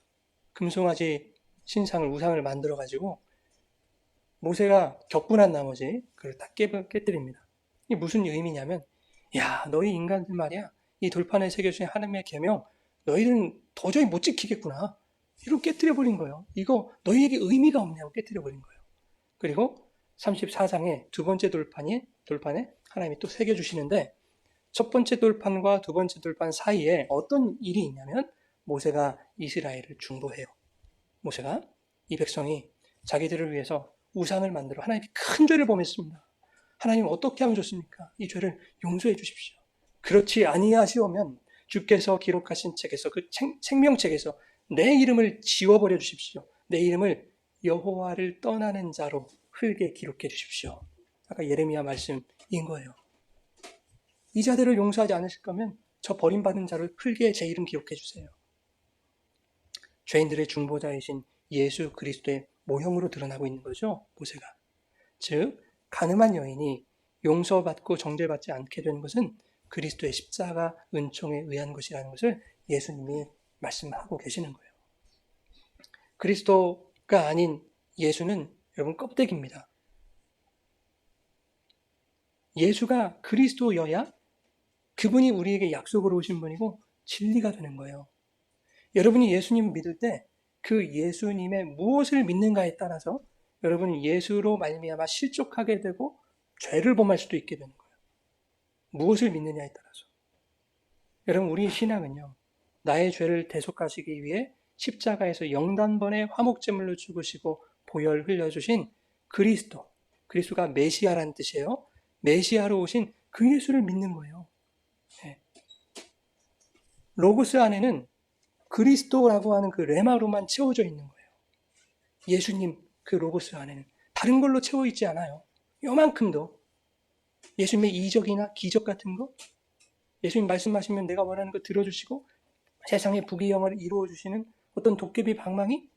금송아지 신상을 우상을 만들어 가지고 모세가 격분한 나머지 그걸 다 깨뜨립니다. 이게 무슨 의미냐면, 야, 너희 인간들 말이야, 이 돌판에 새겨진 하나님의 계명 너희들은 도저히 못 지키겠구나. 이렇게 깨뜨려 버린 거예요. 이거 너희에게 의미가 없냐고 깨뜨려 버린 거예요. 그리고 34장에 두 번째 돌판에 하나님이 또 새겨주시는데 첫 번째 돌판과 두 번째 돌판 사이에 어떤 일이 있냐면 모세가 이스라엘을 중보해요. 모세가 이 백성이 자기들을 위해서 우상을 만들어 하나님께 큰 죄를 범했습니다. 하나님 어떻게 하면 좋습니까? 이 죄를 용서해 주십시오. 그렇지 아니하시오면 주께서 기록하신 책에서 그 생명책에서 내 이름을 지워버려 주십시오. 내 이름을 여호와를 떠나는 자로 흙에 기록해 주십시오. 아까 예레미야 말씀인 거예요. 이 자들을 용서하지 않으실 거면 저 버림받은 자를 흙에 제 이름 기록해 주세요. 죄인들의 중보자이신 예수 그리스도의 모형으로 드러나고 있는 거죠. 모세가. 즉 가늠한 여인이 용서받고 정죄받지 않게 되는 것은 그리스도의 십자가 은총에 의한 것이라는 것을 예수님이 말씀하고 계시는 거예요. 그리스도가 아닌 예수는 여러분 껍데기입니다. 예수가 그리스도여야 그분이 우리에게 약속으로 오신 분이고 진리가 되는 거예요. 여러분이 예수님을 믿을 때 그 예수님의 무엇을 믿는가에 따라서 여러분은 예수로 말미암아 실족하게 되고 죄를 범할 수도 있게 되는 거예요. 무엇을 믿느냐에 따라서. 여러분 우리의 신앙은요. 나의 죄를 대속하시기 위해 십자가에서 영단번에 화목제물로 죽으시고 보혈 흘려주신 그리스도가 메시아라는 뜻이에요. 메시아로 오신 그 예수를 믿는 거예요. 네. 로고스 안에는 그리스도라고 하는 그 레마로만 채워져 있는 거예요. 예수님 그 로고스 안에는 다른 걸로 채워 있지 않아요. 요만큼도. 예수님의 이적이나 기적 같은 거, 예수님 말씀하시면 내가 원하는 거 들어주시고 세상의 부귀영화를 이루어주시는 어떤 도깨비 방망이?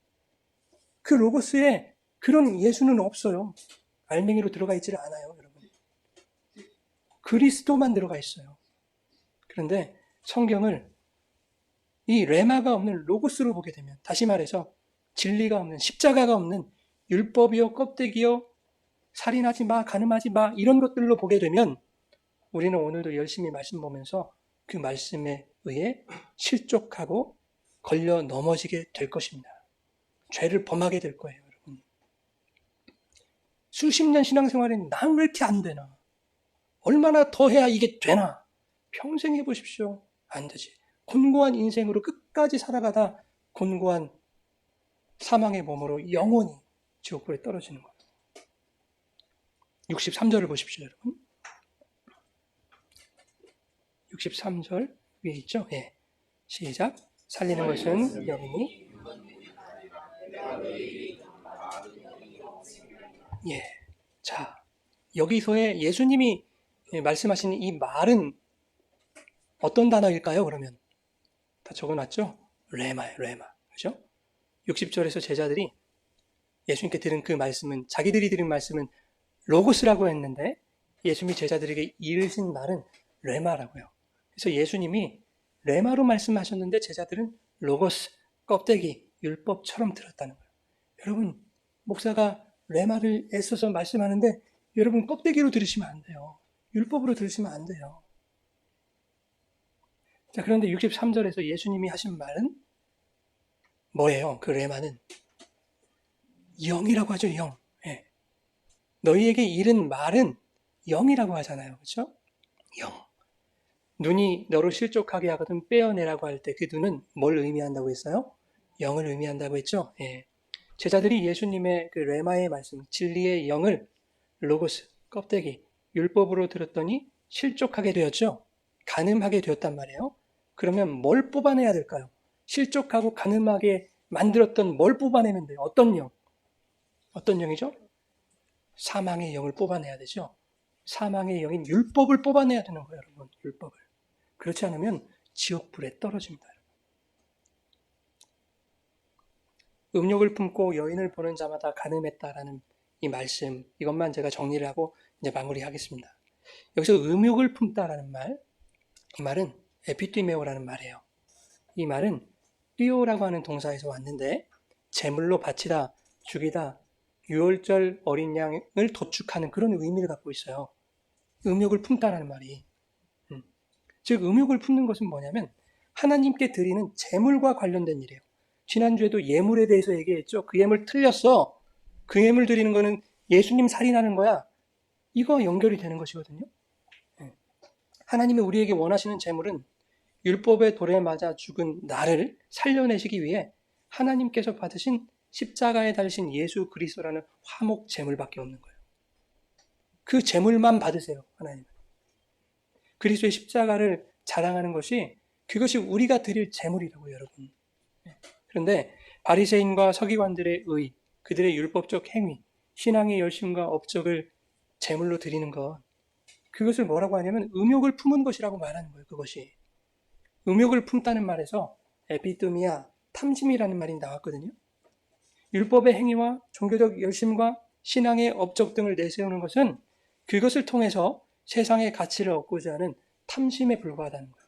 그 로고스에 그런 예수는 없어요. 알맹이로 들어가 있지를 않아요, 여러분. 그리스도만 들어가 있어요. 그런데 성경을 이 레마가 없는 로고스로 보게 되면, 다시 말해서 진리가 없는, 십자가가 없는 율법이요, 껍데기요, 살인하지 마, 간음하지 마 이런 것들로 보게 되면 우리는 오늘도 열심히 말씀 보면서 그 말씀에 의해 실족하고 걸려 넘어지게 될 것입니다. 죄를 범하게 될 거예요, 여러분. 수십 년 신앙생활에는 난 왜 이렇게 안 되나? 얼마나 더 해야 이게 되나? 평생 해보십시오. 안 되지. 곤고한 인생으로 끝까지 살아가다 곤고한 사망의 몸으로 영원히 지옥불에 떨어지는 거예요. 63절을 보십시오, 여러분. 63절 위에 있죠? 예. 시작. 살리는 것은 영이니. 예. 자, 여기서의 예수님이 말씀하시는 이 말은 어떤 단어일까요, 그러면? 다 적어놨죠? 레마예요, 레마. 그죠? 60절에서 제자들이 예수님께 들은 그 말씀은, 자기들이 들은 말씀은 로고스라고 했는데 예수님이 제자들에게 이르신 말은 레마라고요. 그래서 예수님이 레마로 말씀하셨는데 제자들은 로고스, 껍데기, 율법처럼 들었다는 거예요. 여러분, 목사가 레마를 애써서 말씀하는데 여러분 껍데기로 들으시면 안 돼요. 율법으로 들으시면 안 돼요. 자, 그런데 63절에서 예수님이 하신 말은 뭐예요? 그 레마는 영이라고 하죠, 영. 예. 너희에게 이른 말은 영이라고 하잖아요. 그렇죠? 영. 눈이 너를 실족하게 하거든 빼어내라고 할 때 그 눈은 뭘 의미한다고 했어요? 영을 의미한다고 했죠? 예. 제자들이 예수님의 그 레마의 말씀, 진리의 영을 로고스, 껍데기, 율법으로 들었더니 실족하게 되었죠? 간음하게 되었단 말이에요. 그러면 뭘 뽑아내야 될까요? 실족하고 간음하게 만들었던 뭘 뽑아내면 돼요? 어떤 영? 어떤 영이죠? 사망의 영을 뽑아내야 되죠. 사망의 영인 율법을 뽑아내야 되는 거예요, 여러분. 율법을. 그렇지 않으면 지옥불에 떨어집니다. 음욕을 품고 여인을 보는 자마다 간음했다라는 이 말씀, 이것만 제가 정리를 하고 이제 마무리하겠습니다. 여기서 음욕을 품다라는 말, 이 말은 에피티메오라는 말이에요. 이 말은 띠오라고 하는 동사에서 왔는데 제물로 바치다, 죽이다, 유월절 어린 양을 도축하는 그런 의미를 갖고 있어요. 음욕을 품다라는 말이. 즉 음욕을 품는 것은 뭐냐면 하나님께 드리는 제물과 관련된 일이에요. 지난주에도 예물에 대해서 얘기했죠. 그 예물 틀렸어. 그 예물 드리는 거는 예수님 살인하는 거야. 이거 연결이 되는 것이거든요. 하나님이 우리에게 원하시는 제물은 율법의 돌에 맞아 죽은 나를 살려내시기 위해 하나님께서 받으신 십자가에 달리신 예수 그리스도라는 화목 제물밖에 없는 거예요. 그 제물만 받으세요, 하나님은. 그리스도의 십자가를 자랑하는 것이 그것이 우리가 드릴 제물이라고요, 여러분. 그런데 바리새인과 서기관들의 의, 그들의 율법적 행위, 신앙의 열심과 업적을 제물로 드리는 것, 그것을 뭐라고 하냐면 음욕을 품은 것이라고 말하는 거예요, 그것이. 음욕을 품다는 말에서 에피드미아, 탐심이라는 말이 나왔거든요. 율법의 행위와 종교적 열심과 신앙의 업적 등을 내세우는 것은 그것을 통해서 세상의 가치를 얻고자 하는 탐심에 불과하다는 거예요.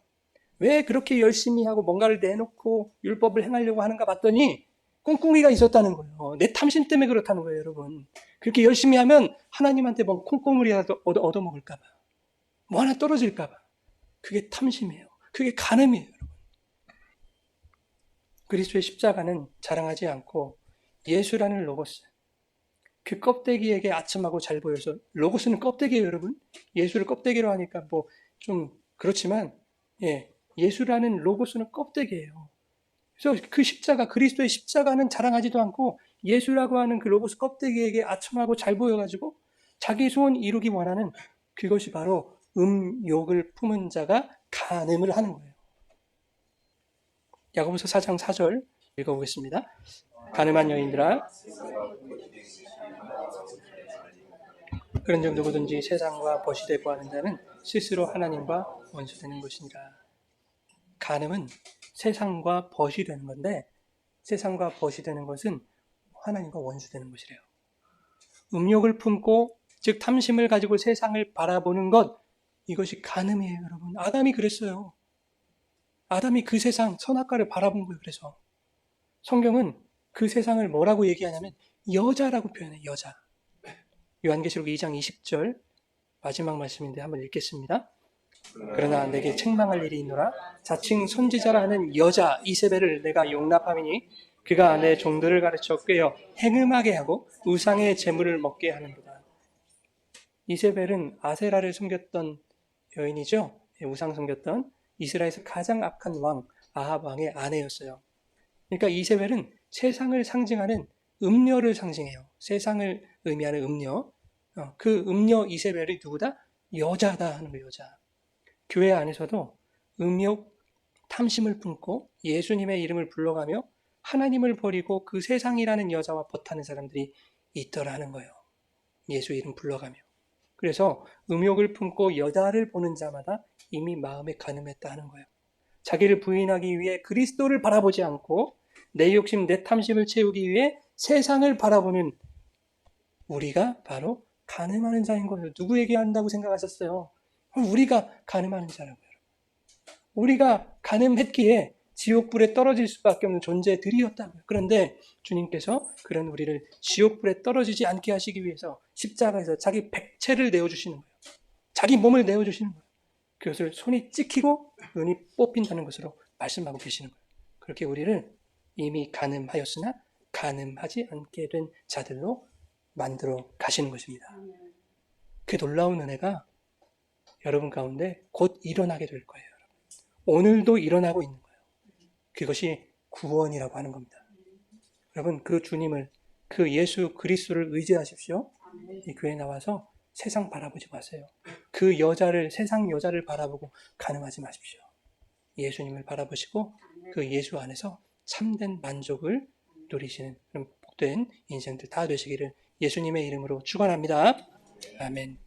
왜 그렇게 열심히 하고 뭔가를 내놓고 율법을 행하려고 하는가 봤더니 꿍꿍이가 있었다는 거예요. 내 탐심 때문에 그렇다는 거예요, 여러분. 그렇게 열심히 하면 하나님한테 뭐 콩고물이라도 얻어먹을까 봐. 뭐 하나 떨어질까 봐. 그게 탐심이에요. 그게 간음이에요, 여러분. 그리스도의 십자가는 자랑하지 않고 예수라는 로고스, 그 껍데기에게 아첨하고 잘 보여서, 로고스는 껍데기예요, 여러분. 예수를 껍데기로 하니까 뭐 좀 그렇지만, 예수라는 로고스는 껍데기예요. 그래서 그 십자가, 그리스도의 십자가는 자랑하지도 않고 예수라고 하는 그 로고스 껍데기에게 아첨하고 잘 보여가지고 자기 소원 이루기 원하는, 그것이 바로 음욕을 품은 자가 간음을 하는 거예요. 야고보서 4장 4절 읽어보겠습니다. 간음한 여인들아, 그런즉 누구든지 세상과 벗이 되고 하는 자는 스스로 하나님과 원수되는 것이니라. 간음은 세상과 벗이 되는 건데, 세상과 벗이 되는 것은 하나님과 원수되는 것이래요. 음욕을 품고, 즉 탐심을 가지고 세상을 바라보는 것, 이것이 간음이에요, 여러분. 아담이 그랬어요. 아담이 그 세상 선악과를 바라본 거예요. 그래서 성경은 그 세상을 뭐라고 얘기하냐면 여자라고 표현해요. 여자. 요한계시록 2장 20절 마지막 말씀인데 한번 읽겠습니다. 그러나 내게 책망할 일이 있노라. 자칭 선지자라 하는 여자 이세벨을 내가 용납함이니 그가 내 종들을 가르쳐 꿰어 행음하게 하고 우상의 제물을 먹게 하는도다. 이세벨은 아세라를 섬겼던 여인이죠. 우상 섬겼던 이스라엘에서 가장 악한 왕 아합 왕의 아내였어요. 그러니까 이세벨은 세상을 상징하는 음녀를 상징해요. 세상을 의미하는 음녀. 그 음녀 이세벨이 누구다? 여자다 하는 거예요. 여자. 교회 안에서도 음욕, 탐심을 품고 예수님의 이름을 불러가며 하나님을 버리고 그 세상이라는 여자와 벗하는 사람들이 있더라는 거예요. 예수 이름 불러가며. 그래서 음욕을 품고 여자를 보는 자마다 이미 마음에 간음했다 하는 거예요. 자기를 부인하기 위해 그리스도를 바라보지 않고 내 욕심, 내 탐심을 채우기 위해 세상을 바라보는 우리가 바로 간음하는 자인 거예요. 누구 얘기한다고 생각하셨어요? 우리가 간음하는 자라고요. 우리가 간음했기에 지옥불에 떨어질 수밖에 없는 존재들이었다고요. 그런데 주님께서 그런 우리를 지옥불에 떨어지지 않게 하시기 위해서 십자가에서 자기 백체를 내어주시는 거예요. 자기 몸을 내어주시는 거예요. 그것을 손이 찍히고 눈이 뽑힌다는 것으로 말씀하고 계시는 거예요. 그렇게 우리를 이미 간음하였으나 간음하지 않게 된 자들로 만들어 가시는 것입니다. 그 놀라운 은혜가 여러분 가운데 곧 일어나게 될 거예요. 오늘도 일어나고 있는 거예요. 그것이 구원이라고 하는 겁니다. 여러분 그 주님을, 그 예수 그리스도를 의지하십시오. 이 교회에 나와서 세상 바라보지 마세요. 그 여자를, 세상 여자를 바라보고 간음하지 마십시오. 예수님을 바라보시고 그 예수 안에서 참된 만족을 누리시는 그런 복된 인생들 다 되시기를 예수님의 이름으로 축원합니다. 아멘.